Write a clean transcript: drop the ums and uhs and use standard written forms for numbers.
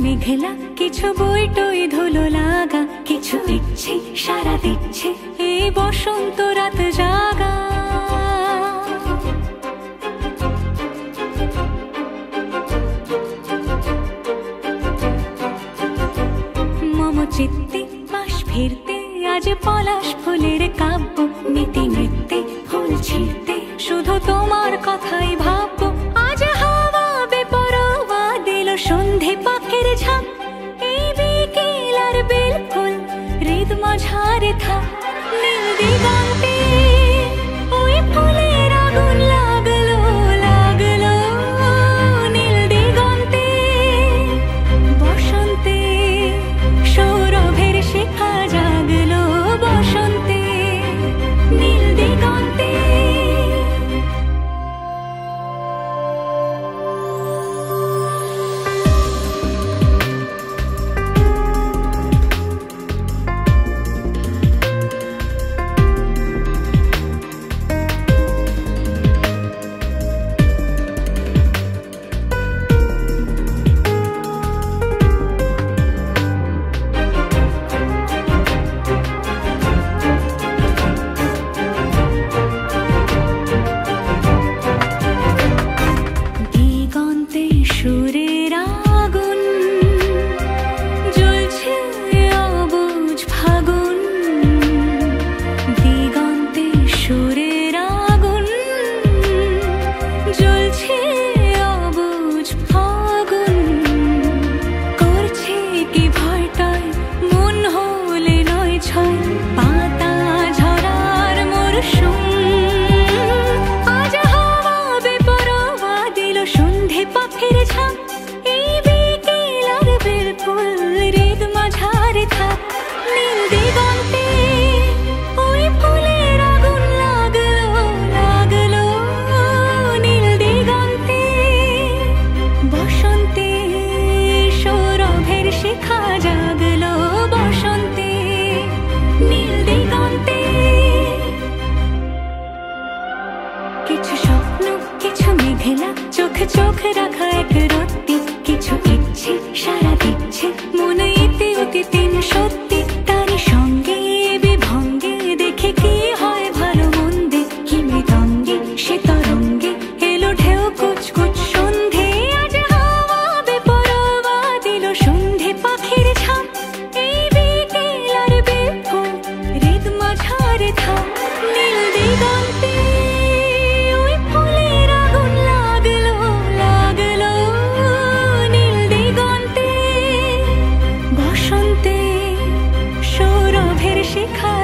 মেঘলা, কিছু বইটই ধুলো লাগা, কিছু ইচ্ছে সারা দিচ্ছে এই বসন্ত রাত জাগা। মম চিত্তে মাস ফিরতে আজ পলাশ ফুলের কাব্য, নীতি নৃত্যে ফুল ছিঁড়তে শুধু তোমার কথাই ভাববো। আজ হাওয়া বেপরোয়া দিল সন্ধে পাখির ঝাঁক, এই বিকেল আর বেল ফুল হৃদ মাঝারে থাক। নীল দিগন্তে ওই ফুলের আগুন লাগলো লাগলো, নীল দিগন্তে বসন্তে সৌরভের শিখা জাগলো, বসন্তে নীল দিগন্তে। কিছু স্বপ্ন, কিছু মেঘলা, চোখ চোখ রাখা এক রত্তি, কিছু ইচ্ছে সারা দিচ্ছে মনে ইতি অতি তিন সত্যি। তারই সঙ্গে বিভঙ্গে দেখে কি হয় ভালো মন্দে, কি মৃদঙ্গে সে তরঙ্গে এলো ঢেউ কুচকুচ সন্ধে। আজ হাওয়া বেপরোয়া দিল সন্ধে পাখির ঝাঁক, এই বিকেল আর বেল ফুল হৃদ মাঝারে থাক। নীল দিগন্তে শিখা